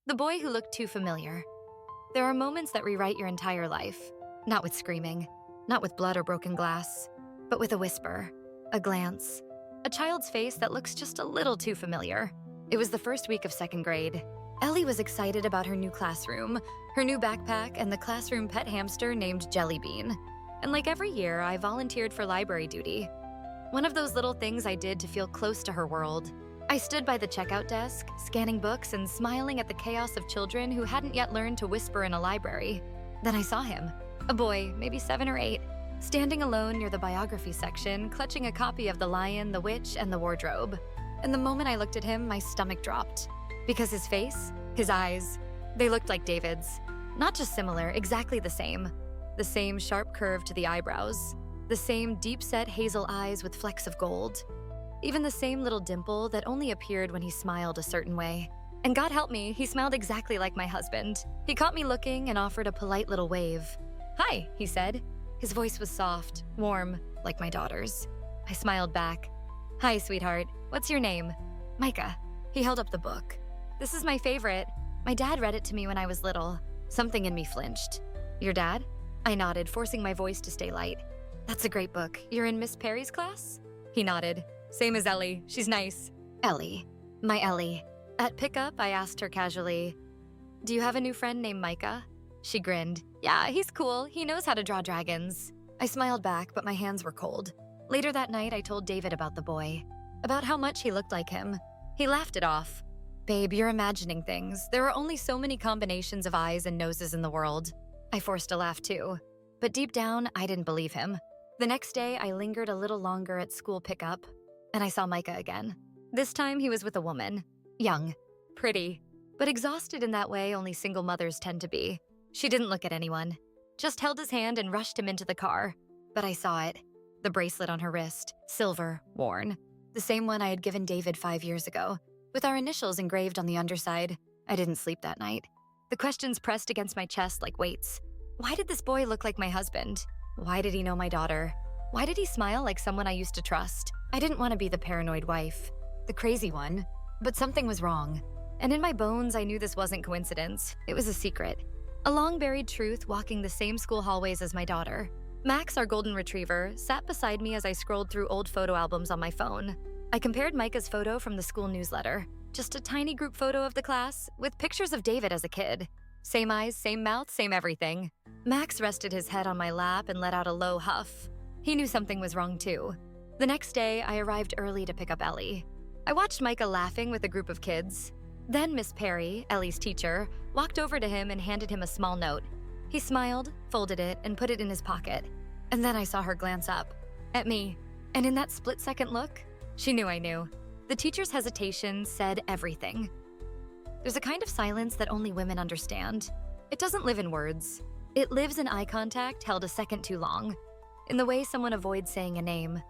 The boy who looked too familiar. There are moments that rewrite your entire life. Not with screaming, not with blood or broken glass, but with a whisper, a glance, a child's face that looks just a little too familiar. It was the first week of second grade. Ellie was excited about her new classroom, her new backpack, and the classroom pet hamster named Jellybean. And like every year, I volunteered for library duty. One of those little things I did to feel close to her world. I stood by the checkout desk, scanning books and smiling at the chaos of children who hadn't yet learned to whisper in a library. Then I saw him, a boy, maybe 7 or 8, standing alone near the biography section, clutching a copy of The Lion, the Witch, and the Wardrobe. And the moment I looked at him, my stomach dropped. Because his face, his eyes, they looked like David's. Not just similar, exactly the same. The same sharp curve to the eyebrows. The same deep-set hazel eyes with flecks of gold. Even the same little dimple that only appeared when he smiled a certain way. And God help me, he smiled exactly like my husband. He caught me looking and offered a polite little wave. "Hi," he said. His voice was soft, warm, like my daughter's. I smiled back. "Hi, sweetheart. What's your name?" "Micah." He held up the book. "This is my favorite. My dad read it to me when I was little." Something in me flinched. "Your dad?" I nodded, forcing my voice to stay light. "That's a great book. You're in Miss Perry's class?" He nodded. "Same as Ellie. She's nice." Ellie. My Ellie. At pickup, I asked her casually, "Do you have a new friend named Micah?" She grinned. "Yeah, he's cool. He knows how to draw dragons." I smiled back, but my hands were cold. Later that night, I told David about the boy, about how much he looked like him. He laughed it off. "Babe, you're imagining things. There are only so many combinations of eyes and noses in the world." I forced a laugh too, but deep down, I didn't believe him. The next day, I lingered a little longer at school pickup, and I saw Micah again. This time, he was with a woman. Young, pretty, but exhausted in that way only single mothers tend to be. She didn't look at anyone, just held his hand and rushed him into the car. But I saw it. The bracelet on her wrist, silver, worn. The same one I had given David 5 years ago, with our initials engraved on the underside. I didn't sleep that night. The questions pressed against my chest like weights. Why did this boy look like my husband? Why did he know my daughter? Why did he smile like someone I used to trust? I didn't want to be the paranoid wife, the crazy one, but something was wrong. And in my bones, I knew this wasn't coincidence. It was a secret. A long-buried truth walking the same school hallways as my daughter. Max, our golden retriever, sat beside me as I scrolled through old photo albums on my phone. I compared Micah's photo from the school newsletter. Just a tiny group photo of the class, with pictures of David as a kid. Same eyes, same mouth, same everything. Max rested his head on my lap and let out a low huff. He knew something was wrong too. The next day, I arrived early to pick up Ellie. I watched Micah laughing with a group of kids. Then Miss Perry, Ellie's teacher, walked over to him and handed him a small note. He smiled, folded it, and put it in his pocket. And then I saw her glance up, at me. And in that split-second look, she knew I knew. The teacher's hesitation said everything. There's a kind of silence that only women understand. It doesn't live in words. It lives in eye contact held a second too long, in the way someone avoids saying a name,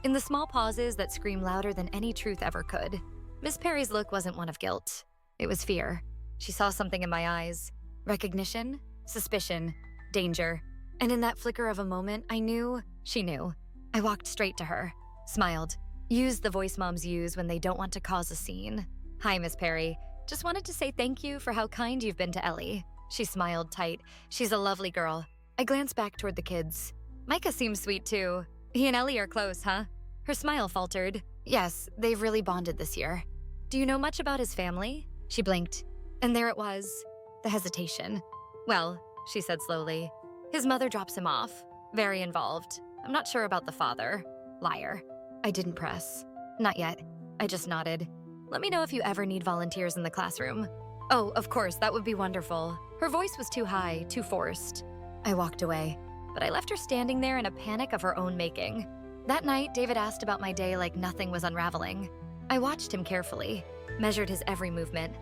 in the small pauses that scream louder than any truth ever could. Miss Perry's look wasn't one of guilt. It was fear. She saw something in my eyes. Recognition, suspicion, danger. And in that flicker of a moment, I knew she knew. I walked straight to her, smiled, used the voice moms use when they don't want to cause a scene. "Hi, Miss Perry. Just wanted to say thank you for how kind you've been to Ellie." She smiled tight. "She's a lovely girl." I glanced back toward the kids. "Micah seems sweet too. He and Ellie are close, huh?" Her smile faltered. "Yes, they've really bonded this year." "Do you know much about his family?" She blinked. And there it was, the hesitation. "Well," she said slowly, "his mother drops him off. Very involved. I'm not sure about the father. Liar." I didn't press. "Not yet." I just nodded. "Let me know if you ever need volunteers in the classroom." "Oh, of course, that would be wonderful." Her voice was too high, too forced. I walked away, but I left her standing there in a panic of her own making. That night, David asked about my day like nothing was unraveling. I watched him carefully, measured his every movement.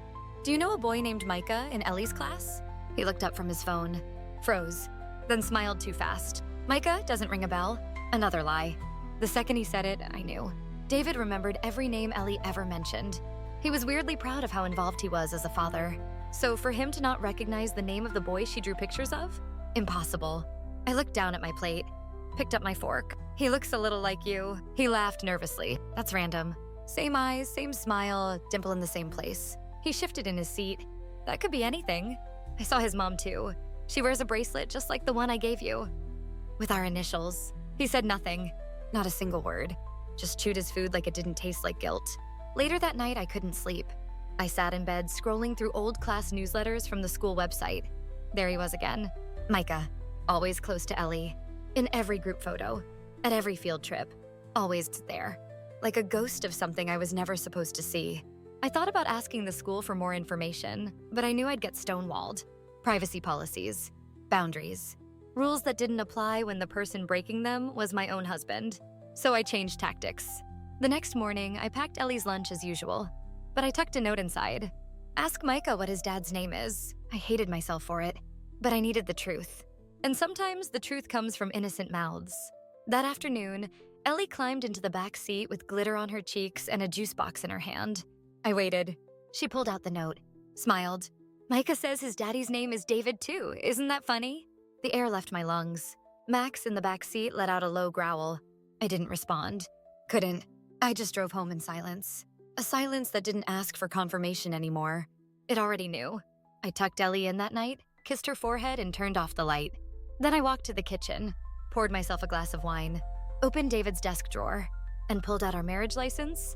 "Do you know a boy named Micah in Ellie's class?" He looked up from his phone, froze, then smiled too fast. "Micah doesn't ring a bell." Another lie. The second he said it, I knew. David remembered every name Ellie ever mentioned. He was weirdly proud of how involved he was as a father. So for him to not recognize the name of the boy she drew pictures of? Impossible. I looked down at my plate, picked up my fork. "He looks a little like you." He laughed nervously. "That's random." Same eyes, same smile, dimple in the same place. He shifted in his seat. That could be anything. I saw his mom too. She wears a bracelet just like the one I gave you, with our initials. He said nothing, not a single word. Just chewed his food like it didn't taste like guilt. Later that night, I couldn't sleep. I sat in bed scrolling through old class newsletters from the school website. There he was again. Micah, always close to Ellie. In every group photo, at every field trip, always there. Like a ghost of something I was never supposed to see. I thought about asking the school for more information, but I knew I'd get stonewalled. Privacy policies, boundaries, rules that didn't apply when the person breaking them was my own husband. So I changed tactics. The next morning, I packed Ellie's lunch as usual, but I tucked a note inside. Ask Micah what his dad's name is. I hated myself for it, but I needed the truth. And sometimes the truth comes from innocent mouths. That afternoon, Ellie climbed into the back seat with glitter on her cheeks and a juice box in her hand. I waited. She pulled out the note, smiled. Micah says his daddy's name is David too. Isn't that funny? The air left my lungs. Max in the back seat let out a low growl. I didn't respond. Couldn't. I just drove home in silence. A silence that didn't ask for confirmation anymore. It already knew. I tucked Ellie in that night, kissed her forehead, and turned off the light. Then I walked to the kitchen, poured myself a glass of wine, opened David's desk drawer, and pulled out our marriage license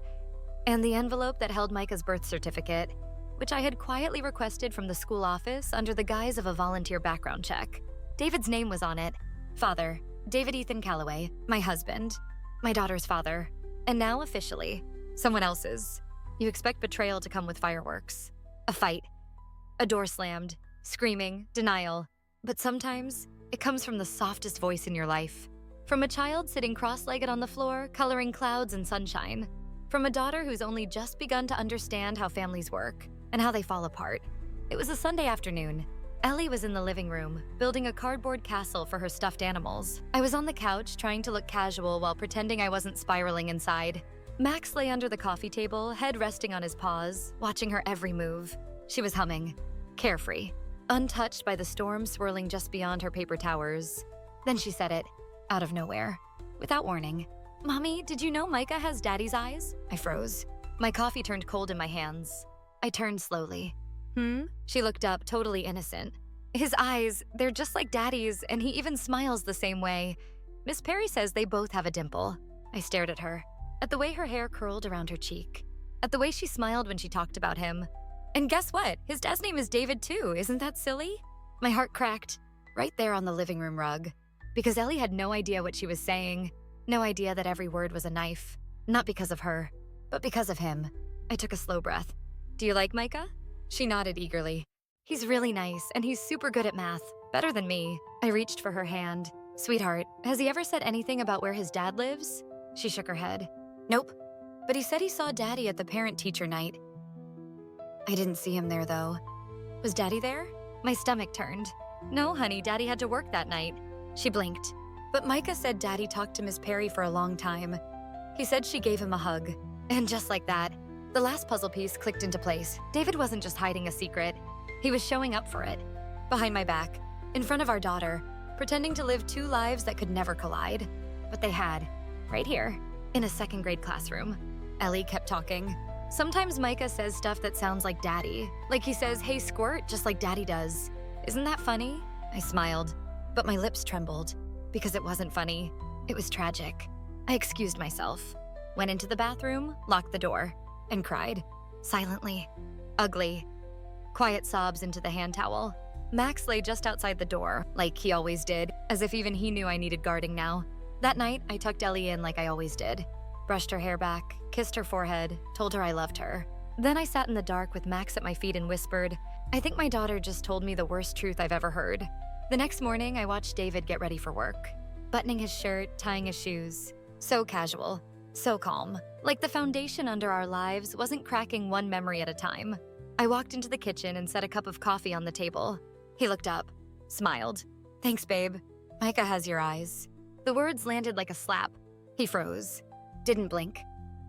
and the envelope that held Micah's birth certificate, which I had quietly requested from the school office under the guise of a volunteer background check. David's name was on it. Father, David Ethan Calloway, my husband, my daughter's father, and now officially, someone else's. You expect betrayal to come with fireworks, a fight, a door slammed, screaming, denial, but sometimes it comes from the softest voice in your life. From a child sitting cross-legged on the floor, coloring clouds and sunshine. From a daughter who's only just begun to understand how families work and how they fall apart. It was a Sunday afternoon. Ellie was in the living room, building a cardboard castle for her stuffed animals. I was on the couch trying to look casual while pretending I wasn't spiraling inside. Max lay under the coffee table, head resting on his paws, watching her every move. She was humming, carefree, untouched by the storm swirling just beyond her paper towers. Then she said it, out of nowhere, without warning. Mommy, did you know Micah has daddy's eyes? I froze. My coffee turned cold in my hands. I turned slowly. She looked up, totally innocent. His eyes, they're just like daddy's, and he even smiles the same way. Miss Perry says they both have a dimple. I stared at her, at the way her hair curled around her cheek, at the way she smiled when she talked about him. And guess what? His dad's name is David too. Isn't that silly? My heart cracked, right there on the living room rug, because Ellie had no idea what she was saying, no idea that every word was a knife. Not because of her, but because of him. I took a slow breath. Do you like Micah? She nodded eagerly. He's really nice, and he's super good at math, better than me. I reached for her hand. Sweetheart, has he ever said anything about where his dad lives? She shook her head. Nope, but he said he saw Daddy at the parent-teacher night. I didn't see him there, though. Was Daddy there? My stomach turned. No, honey, Daddy had to work that night. She blinked. But Micah said Daddy talked to Miss Perry for a long time. He said she gave him a hug. And just like that, the last puzzle piece clicked into place. David wasn't just hiding a secret. He was showing up for it. Behind my back, in front of our daughter, pretending to live two lives that could never collide. But they had, right here, in a second-grade classroom. Ellie kept talking. Sometimes Micah says stuff that sounds like Daddy. Like he says, hey, squirt, just like Daddy does. Isn't that funny? I smiled, but my lips trembled. Because it wasn't funny. It was tragic. I excused myself, went into the bathroom, locked the door, and cried. Silently. Ugly. Quiet sobs into the hand towel. Max lay just outside the door, like he always did, as if even he knew I needed guarding now. That night, I tucked Ellie in like I always did. Brushed her hair back, kissed her forehead, told her I loved her. Then I sat in the dark with Max at my feet and whispered, I think my daughter just told me the worst truth I've ever heard. The next morning, I watched David get ready for work. Buttoning his shirt, tying his shoes. So casual, so calm. Like the foundation under our lives wasn't cracking one memory at a time. I walked into the kitchen and set a cup of coffee on the table. He looked up, smiled. Thanks, babe. Micah has your eyes. The words landed like a slap. He froze. Didn't blink.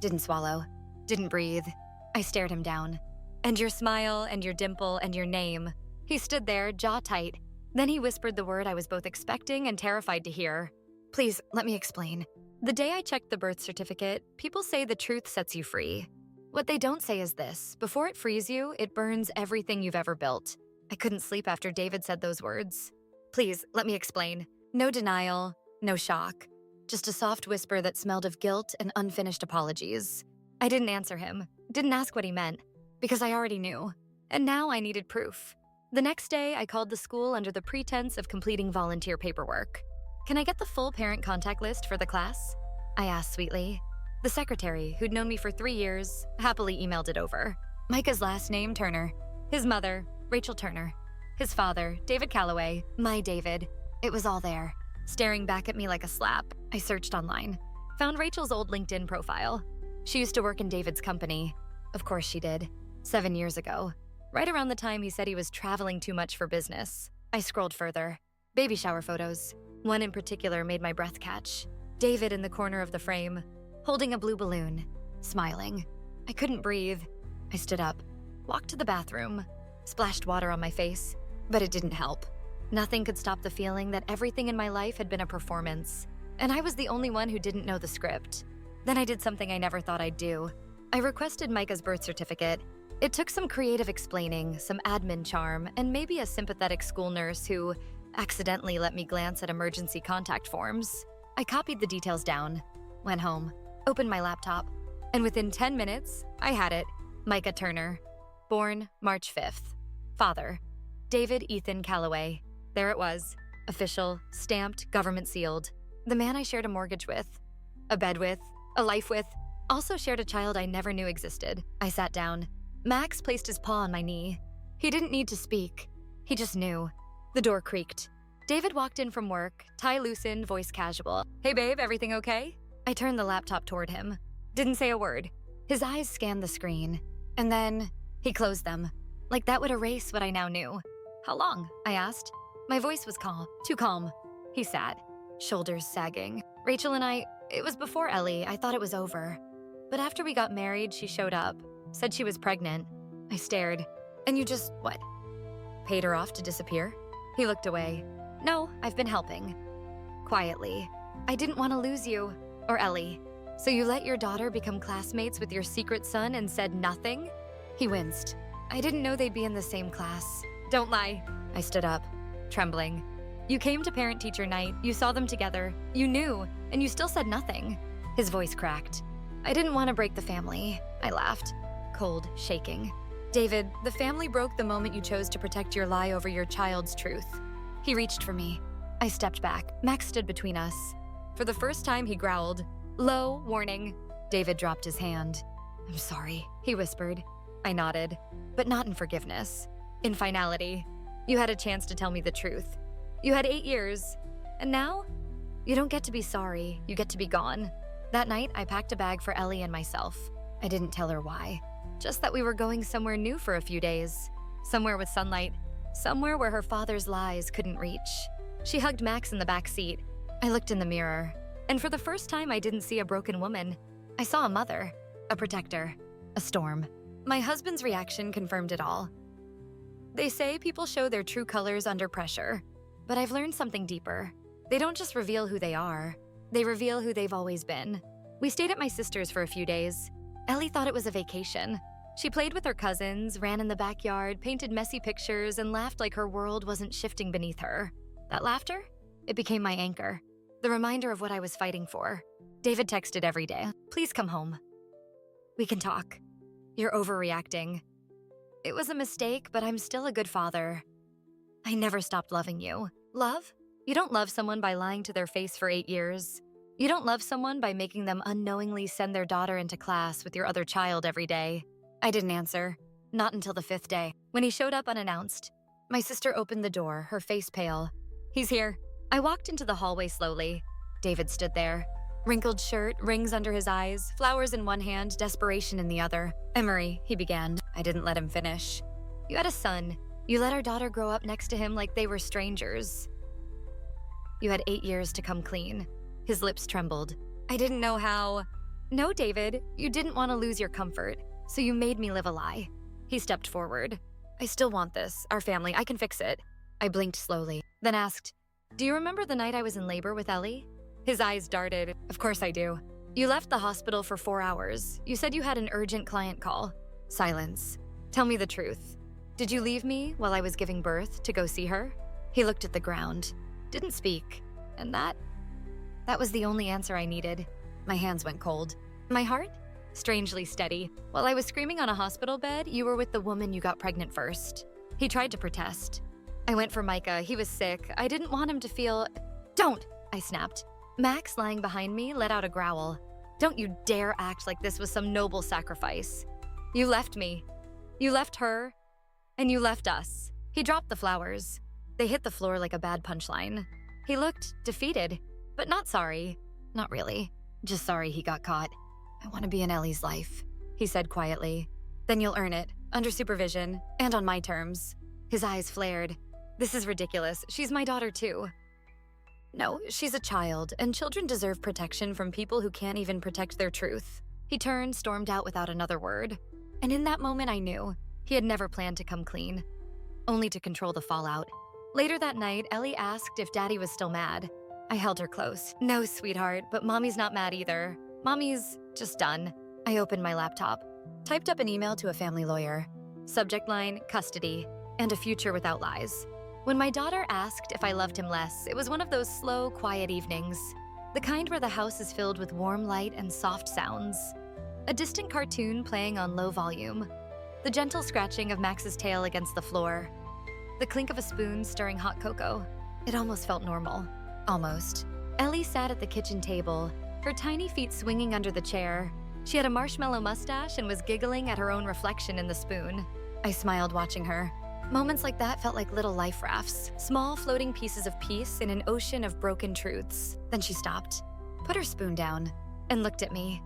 Didn't swallow. Didn't breathe. I stared him down. And your smile, and your dimple, and your name. He stood there, jaw tight. Then he whispered the word I was both expecting and terrified to hear. Please, let me explain. The day I checked the birth certificate, people say the truth sets you free. What they don't say is this: before it frees you, it burns everything you've ever built. I couldn't sleep after David said those words. Please, let me explain. No denial, no shock. Just a soft whisper that smelled of guilt and unfinished apologies. I didn't answer him, didn't ask what he meant, because I already knew. And now I needed proof. The next day, I called the school under the pretense of completing volunteer paperwork. Can I get the full parent contact list for the class? I asked sweetly. The secretary, who'd known me for 3 years, happily emailed it over. Micah's last name, Turner. His mother, Rachel Turner. His father, David Calloway, my David. It was all there. Staring back at me like a slap, I searched online. Found Rachel's old LinkedIn profile. She used to work in David's company. Of course she did. 7 years ago. Right around the time he said he was traveling too much for business. I scrolled further. Baby shower photos. One in particular made my breath catch. David in the corner of the frame, holding a blue balloon, smiling. I couldn't breathe. I stood up, walked to the bathroom, splashed water on my face, but it didn't help. Nothing could stop the feeling that everything in my life had been a performance, and I was the only one who didn't know the script. Then I did something I never thought I'd do. I requested Micah's birth certificate. It took some creative explaining, some admin charm, and maybe a sympathetic school nurse who accidentally let me glance at emergency contact forms. I copied the details down, went home, opened my laptop, and within 10 minutes, I had it. Micah Turner, born March 5th. Father, David Ethan Calloway. There it was, official, stamped, government sealed. The man I shared a mortgage with, a bed with, a life with, also shared a child I never knew existed. I sat down. Max placed his paw on my knee. He didn't need to speak. He just knew. The door creaked. David walked in from work, tie loosened, voice casual. Hey babe, everything okay? I turned the laptop toward him. Didn't say a word. His eyes scanned the screen. And then he closed them. Like that would erase what I now knew. How long? I asked. My voice was calm. Too calm. He sat, shoulders sagging. Rachel and it was before Ellie. I thought it was over. But after we got married, she showed up. Said she was pregnant. I stared. And you just, what? Paid her off to disappear? He looked away. No, I've been helping. Quietly. I didn't want to lose you. Or Ellie. So you let your daughter become classmates with your secret son and said nothing? He winced. I didn't know they'd be in the same class. Don't lie. I stood up, trembling. You came to parent-teacher night, you saw them together, you knew, and you still said nothing. His voice cracked. I didn't want to break the family. I laughed, cold, shaking. David, the family broke the moment you chose to protect your lie over your child's truth. He reached for me. I stepped back. Max stood between us. For the first time, he growled. Low, warning. David dropped his hand. I'm sorry, he whispered. I nodded, but not in forgiveness. In finality. You had a chance to tell me the truth. You had 8 years, and now? You don't get to be sorry, you get to be gone. That night, I packed a bag for Ellie and myself. I didn't tell her why. Just that we were going somewhere new for a few days. Somewhere with sunlight. Somewhere where her father's lies couldn't reach. She hugged Max in the back seat. I looked in the mirror, and for the first time, I didn't see a broken woman. I saw a mother, a protector, a storm. My husband's reaction confirmed it all. They say people show their true colors under pressure, but I've learned something deeper. They don't just reveal who they are, they reveal who they've always been. We stayed at my sister's for a few days. Ellie thought it was a vacation. She played with her cousins, ran in the backyard, painted messy pictures, and laughed like her world wasn't shifting beneath her. That laughter? It became my anchor, the reminder of what I was fighting for. David texted every day, please come home. We can talk. You're overreacting. It was a mistake, but I'm still a good father. I never stopped loving you. Love? You don't love someone by lying to their face for 8 years. You don't love someone by making them unknowingly send their daughter into class with your other child every day. I didn't answer. Not until the 5th day, when he showed up unannounced. My sister opened the door, her face pale. He's here. I walked into the hallway slowly. David stood there. Wrinkled shirt, rings under his eyes, flowers in one hand, desperation in the other. Emery, he began. I didn't let him finish. You had a son. You let our daughter grow up next to him like they were strangers. You had 8 years to come clean. His lips trembled. I didn't know how. No, David, you didn't want to lose your comfort, so you made me live a lie. He stepped forward. I still want this, our family, I can fix it. I blinked slowly, then asked, do you remember the night I was in labor with Ellie? His eyes darted. Of course I do. You left the hospital for 4 hours. You said you had an urgent client call. Silence. Tell me the truth. Did you leave me while I was giving birth to go see her? He looked at the ground, didn't speak, and that was the only answer I needed. My hands went cold. My heart? Strangely steady. While I was screaming on a hospital bed, you were with the woman you got pregnant first. He tried to protest. I went for Micah. He was sick. I didn't want him to feel... Don't! I snapped. Max, lying behind me, let out a growl. Don't you dare act like this was some noble sacrifice. You left me. You left her. And you left us. He dropped the flowers. They hit the floor like a bad punchline. He looked defeated, but not sorry. Not really. Just sorry he got caught. I want to be in Ellie's life, he said quietly. Then you'll earn it, under supervision, and on my terms. His eyes flared. This is ridiculous. She's my daughter too. No, she's a child, and children deserve protection from people who can't even protect their truth. He turned, stormed out without another word. And in that moment I knew he had never planned to come clean, only to control the fallout. Later that night, Ellie asked if Daddy was still mad. I held her close. No, sweetheart, but Mommy's not mad either. Mommy's just done. I opened my laptop, typed up an email to a family lawyer. Subject line, custody, and a future without lies. When my daughter asked if I loved him less, it was one of those slow, quiet evenings. The kind where the house is filled with warm light and soft sounds. A distant cartoon playing on low volume. The gentle scratching of Max's tail against the floor. The clink of a spoon stirring hot cocoa. It almost felt normal. Almost. Ellie sat at the kitchen table, her tiny feet swinging under the chair. She had a marshmallow mustache and was giggling at her own reflection in the spoon. I smiled watching her. Moments like that felt like little life rafts, small floating pieces of peace in an ocean of broken truths. Then she stopped, put her spoon down, and looked at me.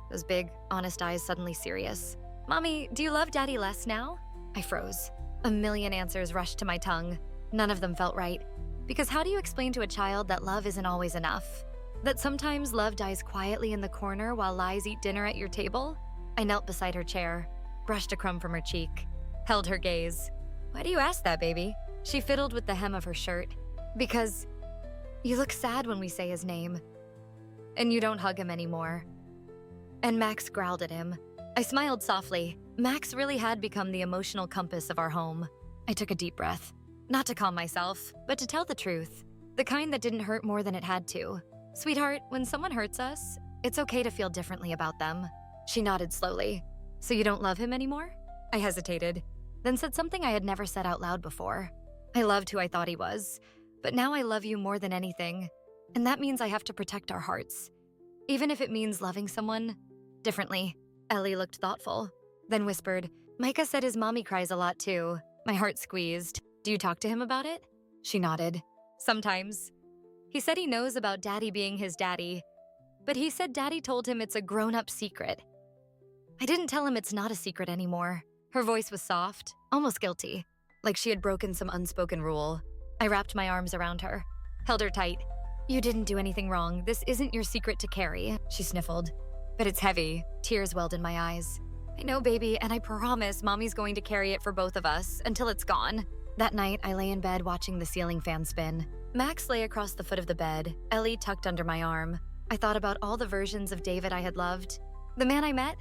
Those big, honest eyes suddenly serious. Mommy, do you love Daddy less now? I froze. A million answers rushed to my tongue. None of them felt right. Because how do you explain to a child that love isn't always enough? That sometimes love dies quietly in the corner while lies eat dinner at your table? I knelt beside her chair, brushed a crumb from her cheek, held her gaze. Why do you ask that, baby? She fiddled with the hem of her shirt. Because you look sad when we say his name. And you don't hug him anymore. And Max growled at him. I smiled softly. Max really had become the emotional compass of our home. I took a deep breath. Not to calm myself, but to tell the truth. The kind that didn't hurt more than it had to. Sweetheart, when someone hurts us, it's okay to feel differently about them. She nodded slowly. So you don't love him anymore? I hesitated, then said something I had never said out loud before. I loved who I thought he was, but now I love you more than anything. And that means I have to protect our hearts. Even if it means loving someone differently. Ellie looked thoughtful, then whispered, Micah said his mommy cries a lot too. My heart squeezed. Do you talk to him about it? She nodded. Sometimes. He said he knows about Daddy being his daddy, but he said Daddy told him it's a grown-up secret. I didn't tell him it's not a secret anymore. Her voice was soft, almost guilty, like she had broken some unspoken rule. I wrapped my arms around her, held her tight. You didn't do anything wrong. This isn't your secret to carry, she sniffled. But it's heavy. Tears welled in my eyes. I know, baby, and I promise Mommy's going to carry it for both of us until it's gone. That night, I lay in bed watching the ceiling fan spin. Max lay across the foot of the bed, Ellie tucked under my arm. I thought about all the versions of David I had loved. The man I met,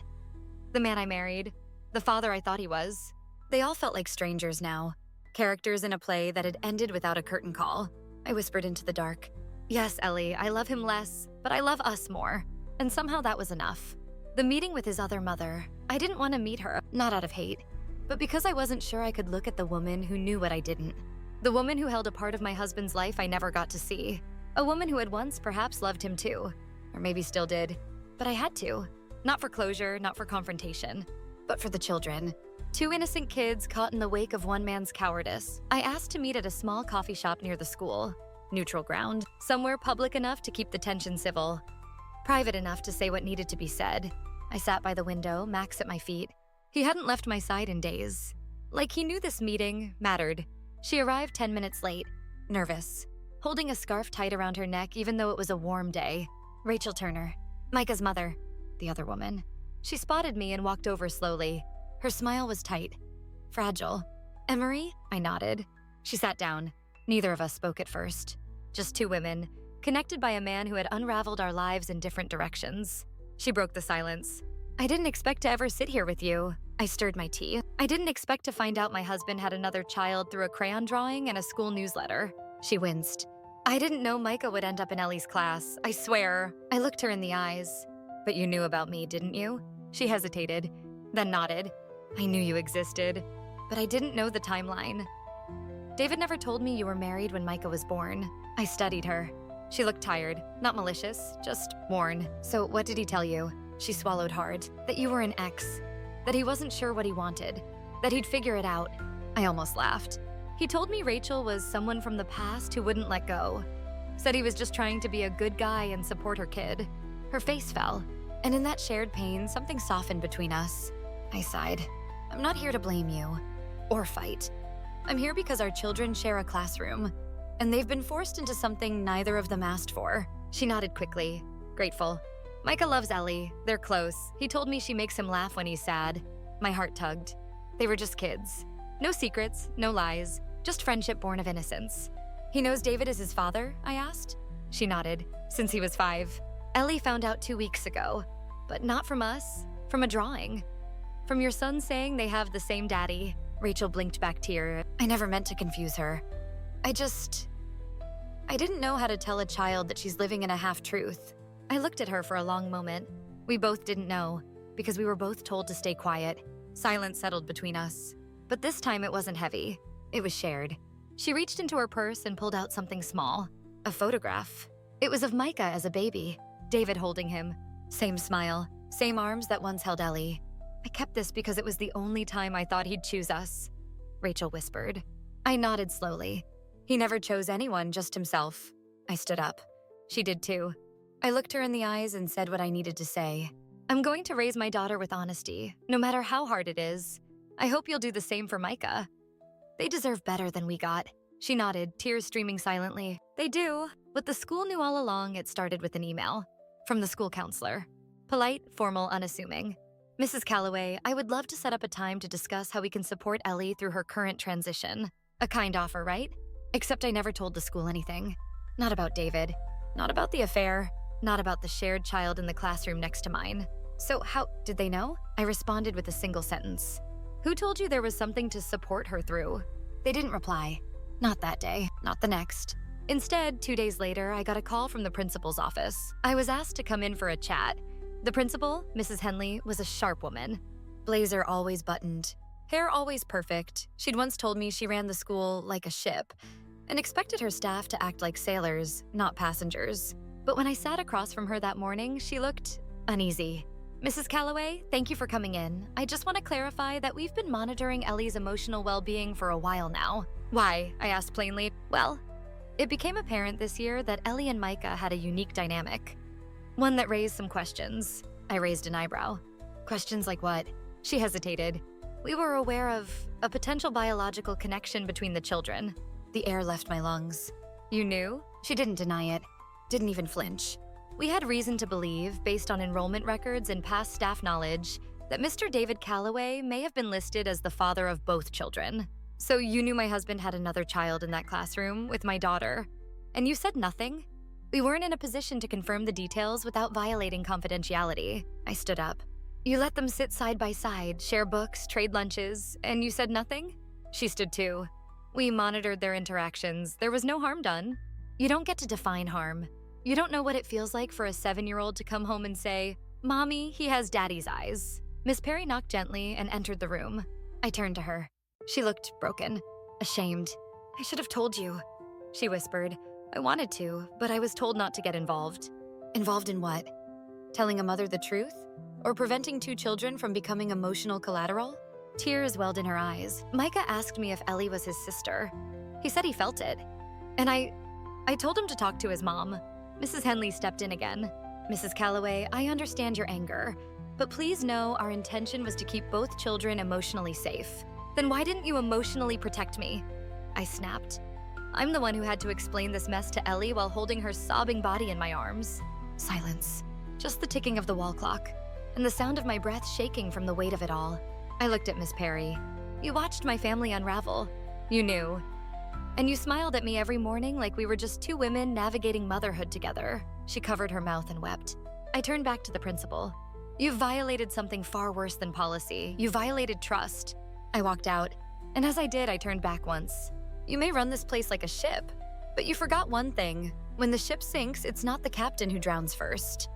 the man I married, the father I thought he was. They all felt like strangers now. Characters in a play that had ended without a curtain call. I whispered into the dark. Yes, Ellie, I love him less, but I love us more. And somehow that was enough. The meeting with his other mother, I didn't want to meet her, not out of hate, but because I wasn't sure I could look at the woman who knew what I didn't. The woman who held a part of my husband's life I never got to see. A woman who had once perhaps loved him too, or maybe still did. But I had to. Not for closure, not for confrontation, but for the children. 2 innocent kids caught in the wake of one man's cowardice. I asked to meet at a small coffee shop near the school. Neutral ground, somewhere public enough to keep the tension civil. Private enough to say what needed to be said. I sat by the window, Max at my feet. He hadn't left my side in days. Like he knew this meeting mattered. She arrived 10 minutes late, nervous, holding a scarf tight around her neck even though it was a warm day. Rachel Turner, Micah's mother, the other woman. She spotted me and walked over slowly. Her smile was tight, fragile. Emery? I nodded. She sat down. Neither of us spoke at first. Just 2 women, connected by a man who had unraveled our lives in different directions. She broke the silence. I didn't expect to ever sit here with you. I stirred my tea. I didn't expect to find out my husband had another child through a crayon drawing and a school newsletter. She winced. I didn't know Micah would end up in Ellie's class, I swear. I looked her in the eyes. But you knew about me, didn't you? She hesitated, then nodded. I knew you existed, but I didn't know the timeline. David never told me you were married when Micah was born. I studied her. She looked tired, not malicious, just worn. So what did he tell you? She swallowed hard. That you were an ex. That he wasn't sure what he wanted. That he'd figure it out. I almost laughed. He told me Rachel was someone from the past who wouldn't let go. Said he was just trying to be a good guy and support her kid. Her face fell, and in that shared pain, something softened between us. I sighed. I'm not here to blame you, or fight. I'm here because our children share a classroom, and they've been forced into something neither of them asked for. She nodded quickly, grateful. Micah loves Ellie. They're close. He told me she makes him laugh when he's sad. My heart tugged. They were just kids. No secrets, no lies, just friendship born of innocence. He knows David is his father, I asked. She nodded. Since he was 5. Ellie found out 2 weeks ago, but not from us, from a drawing. From your son saying they have the same daddy. Rachel blinked back tear. I never meant to confuse her. I didn't know how to tell a child that she's living in a half-truth. I looked at her for a long moment. We both didn't know, because we were both told to stay quiet. Silence settled between us. But this time it wasn't heavy. It was shared. She reached into her purse and pulled out something small. A photograph. It was of Micah as a baby. David holding him. Same smile. Same arms that once held Ellie. I kept this because it was the only time I thought he'd choose us. Rachel whispered. I nodded slowly. He never chose anyone, just himself. I stood up. She did too. I looked her in the eyes and said what I needed to say. I'm going to raise my daughter with honesty, no matter how hard it is. I hope you'll do the same for Micah. They deserve better than we got. She nodded, tears streaming silently. They do, but the school knew all along it started with an email. From the school counselor. Polite, formal, unassuming. Mrs. Calloway, I would love to set up a time to discuss how we can support Ellie through her current transition. A kind offer, right? Except I never told the school anything. Not about David. Not about the affair. Not about the shared child in the classroom next to mine. So how did they know? I responded with a single sentence. Who told you there was something to support her through? They didn't reply. Not that day, not the next. Instead, 2 days later, I got a call from the principal's office. I was asked to come in for a chat. The principal, Mrs. Henley, was a sharp woman. Blazer always buttoned. Hair always perfect. She'd once told me she ran the school like a ship and expected her staff to act like sailors, not passengers. But when I sat across from her that morning, she looked uneasy. Mrs. Calloway, thank you for coming in. I just want to clarify that we've been monitoring Ellie's emotional well-being for a while now. Why? I asked plainly. Well, it became apparent this year that Ellie and Micah had a unique dynamic. One that raised some questions. I raised an eyebrow. Questions like what? She hesitated. We were aware of a potential biological connection between the children. The air left my lungs. You knew? She didn't deny it. Didn't even flinch. We had reason to believe, based on enrollment records and past staff knowledge, that Mr. David Calloway may have been listed as the father of both children. So you knew my husband had another child in that classroom with my daughter, and you said nothing? We weren't in a position to confirm the details without violating confidentiality. I stood up. You let them sit side by side, share books, trade lunches, and you said nothing? She stood too. We monitored their interactions. There was no harm done. You don't get to define harm. You don't know what it feels like for a 7-year-old to come home and say, Mommy, he has daddy's eyes. Miss Perry knocked gently and entered the room. I turned to her. She looked broken, ashamed. I should have told you, she whispered. I wanted to, but I was told not to get involved. Involved in what? Telling a mother the truth? Or preventing 2 children from becoming emotional collateral? Tears welled in her eyes. Micah asked me if Ellie was his sister. He said he felt it. And I told him to talk to his mom. Mrs. Henley stepped in again. Mrs. Calloway, I understand your anger, but please know our intention was to keep both children emotionally safe. Then why didn't you emotionally protect me? I snapped. I'm the one who had to explain this mess to Ellie while holding her sobbing body in my arms. Silence. Just the ticking of the wall clock, and the sound of my breath shaking from the weight of it all. I looked at Miss Perry. You watched my family unravel. You knew. And you smiled at me every morning like we were just two women navigating motherhood together." She covered her mouth and wept. I turned back to the principal. "You've violated something far worse than policy. You violated trust." I walked out, and as I did, I turned back once. "You may run this place like a ship, but you forgot one thing. When the ship sinks, it's not the captain who drowns first.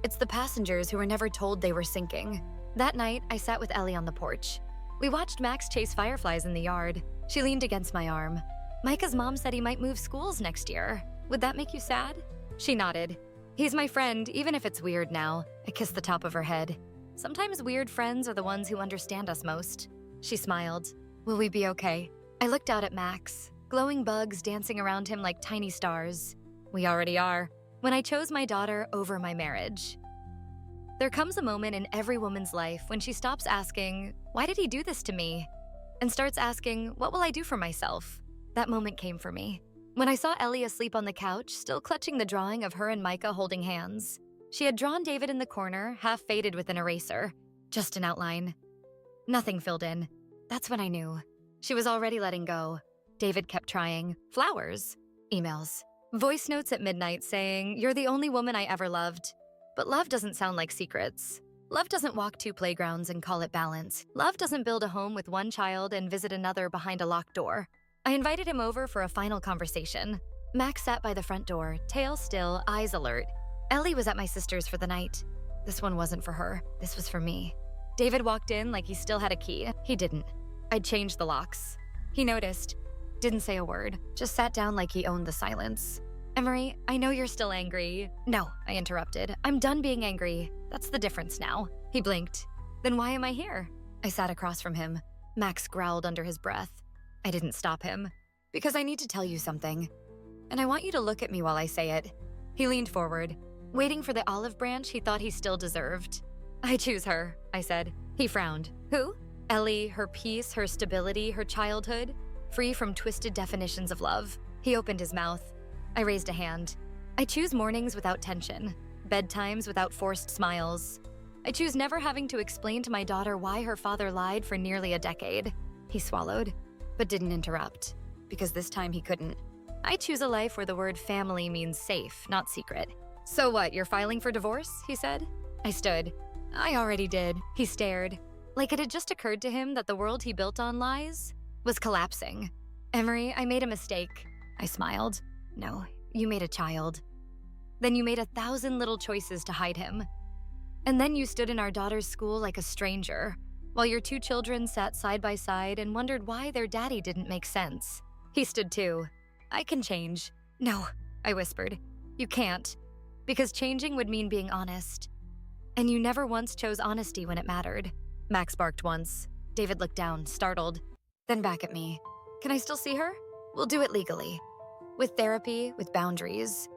It's the passengers who were never told they were sinking." That night, I sat with Ellie on the porch. We watched Max chase fireflies in the yard. She leaned against my arm. "Micah's mom said he might move schools next year. Would that make you sad?" She nodded. "He's my friend, even if it's weird now." I kissed the top of her head. "Sometimes weird friends are the ones who understand us most." She smiled. "Will we be okay?" I looked out at Max, glowing bugs dancing around him like tiny stars. "We already are." When I chose my daughter over my marriage. There comes a moment in every woman's life when she stops asking, "Why did he do this to me?" and starts asking, "What will I do for myself?" That moment came for me. When I saw Ellie asleep on the couch, still clutching the drawing of her and Micah holding hands. She had drawn David in the corner, half faded with an eraser. Just an outline. Nothing filled in. That's when I knew. She was already letting go. David kept trying. Flowers. Emails. Voice notes at midnight saying, "You're the only woman I ever loved." But love doesn't sound like secrets. Love doesn't walk 2 playgrounds and call it balance. Love doesn't build a home with 1 child and visit another behind a locked door. I invited him over for a final conversation. Max sat by the front door, tail still, eyes alert. Ellie was at my sister's for the night. This one wasn't for her. This was for me. David walked in like he still had a key. He didn't. I'd changed the locks. He noticed. Didn't say a word. Just sat down like he owned the silence. "Emery, I know you're still angry." "No," I interrupted. "I'm done being angry. That's the difference now." He blinked. "Then why am I here?" I sat across from him. Max growled under his breath. I didn't stop him. "Because I need to tell you something. And I want you to look at me while I say it." He leaned forward, waiting for the olive branch he thought he still deserved. "I choose her," I said. He frowned. "Who?" "Ellie, her peace, her stability, her childhood, free from twisted definitions of love." He opened his mouth. I raised a hand. "I choose mornings without tension, bedtimes without forced smiles. I choose never having to explain to my daughter why her father lied for nearly a decade." He swallowed, but didn't interrupt, because this time he couldn't. "I choose a life where the word family means safe, not secret." "So what, you're filing for divorce?" he said. I stood. "I already did." He stared, like it had just occurred to him that the world he built on lies was collapsing. "Emery, I made a mistake." I smiled. "No, you made a child. Then you made 1,000 little choices to hide him. And then you stood in our daughter's school like a stranger, while your 2 children sat side by side and wondered why their daddy didn't make sense." He stood too. "I can change." "No," I whispered. "You can't. Because changing would mean being honest. And you never once chose honesty when it mattered." Max barked once. David looked down, startled, then back at me. "Can I still see her? We'll do it legally. With therapy, with boundaries.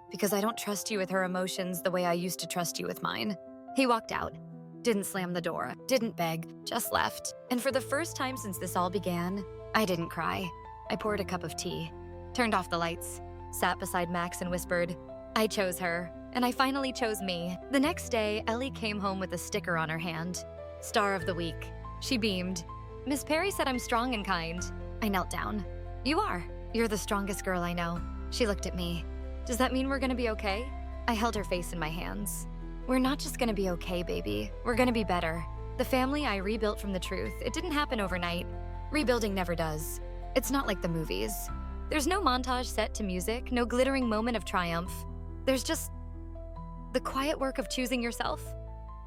Because I don't trust you with her emotions the way I used to trust you with mine." He walked out. Didn't slam the door, didn't beg, just left. And for the first time since this all began, I didn't cry. I poured a cup of tea, turned off the lights, sat beside Max and whispered, "I chose her, and I finally chose me." The next day, Ellie came home with a sticker on her hand. Star of the week. She beamed. "Miss Perry said I'm strong and kind." I knelt down. "You are. You're the strongest girl I know." She looked at me. "Does that mean we're gonna be okay?" I held her face in my hands. "We're not just gonna be okay, baby. We're gonna be better. The family I rebuilt from the truth, it didn't happen overnight. Rebuilding never does. It's not like the movies. There's no montage set to music, no glittering moment of triumph. There's just the quiet work of choosing yourself.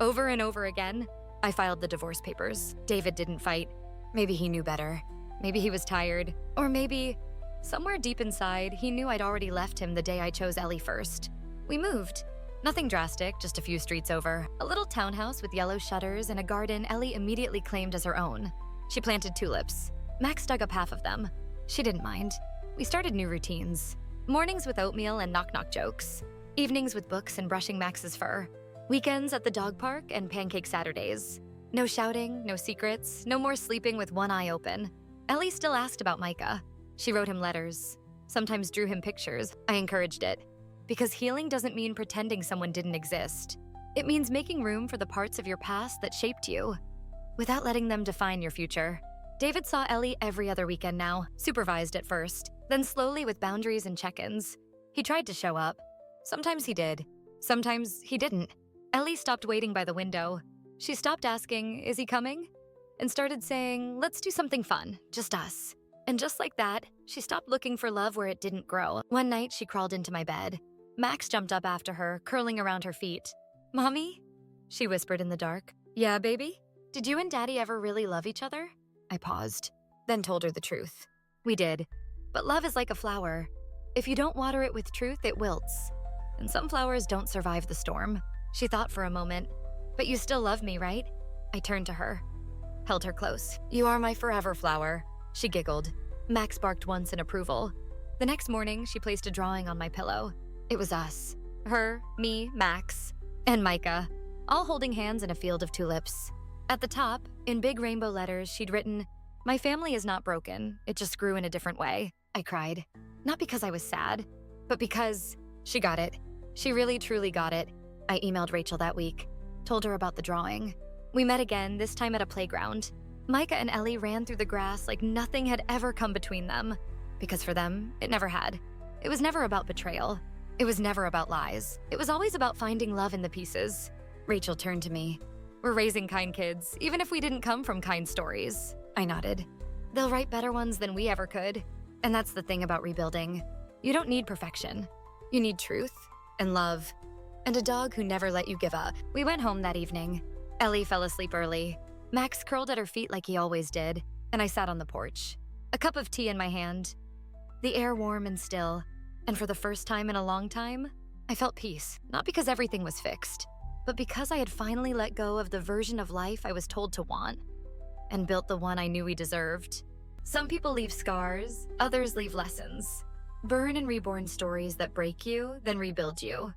Over and over again." I filed the divorce papers. David didn't fight. Maybe he knew better. Maybe he was tired. Or maybe, somewhere deep inside, he knew I'd already left him the day I chose Ellie first. We moved. Nothing drastic, just a few streets over. A little townhouse with yellow shutters and a garden Ellie immediately claimed as her own. She planted tulips. Max dug up half of them. She didn't mind. We started new routines. Mornings with oatmeal and knock-knock jokes. Evenings with books and brushing Max's fur. Weekends at the dog park and pancake Saturdays. No shouting, no secrets, no more sleeping with one eye open. Ellie still asked about Micah. She wrote him letters. Sometimes drew him pictures. I encouraged it. Because healing doesn't mean pretending someone didn't exist. It means making room for the parts of your past that shaped you, without letting them define your future. David saw Ellie every other weekend now, supervised at first, then slowly with boundaries and check-ins. He tried to show up. Sometimes he did. Sometimes he didn't. Ellie stopped waiting by the window. She stopped asking, "Is he coming?" and started saying, "Let's do something fun, just us." And just like that, she stopped looking for love where it didn't grow. One night, she crawled into my bed. Max jumped up after her, curling around her feet. "Mommy?" she whispered in the dark. "Yeah, baby? Did you and Daddy ever really love each other?" I paused, then told her the truth. We did. But love is like a flower. If you don't water it with truth, it wilts. And some flowers don't survive the storm. She thought for a moment. "But you still love me, right?" I turned to her, held her close. "You are my forever flower." She giggled. Max barked once in approval. The next morning, she placed a drawing on my pillow. It was us. Her, me, Max, and Micah, all holding hands in a field of tulips. At the top, in big rainbow letters, she'd written, "My family is not broken. It just grew in a different way." I cried. Not because I was sad, but because she got it. She really, truly got it. I emailed Rachel that week, told her about the drawing. We met again, this time at a playground. Micah and Ellie ran through the grass like nothing had ever come between them. Because for them, it never had. It was never about betrayal. It was never about lies. It was always about finding love in the pieces. Rachel turned to me. "We're raising kind kids, even if we didn't come from kind stories." I nodded. "They'll write better ones than we ever could." And that's the thing about rebuilding. You don't need perfection. You need truth and love and a dog who never let you give up. We went home that evening. Ellie fell asleep early. Max curled at her feet like he always did, and I sat on the porch, a cup of tea in my hand, the air warm and still. And for the first time in a long time, I felt peace, not because everything was fixed, but because I had finally let go of the version of life I was told to want and built the one I knew we deserved. Some people leave scars, others leave lessons. Burn and reborn stories that break you, then rebuild you.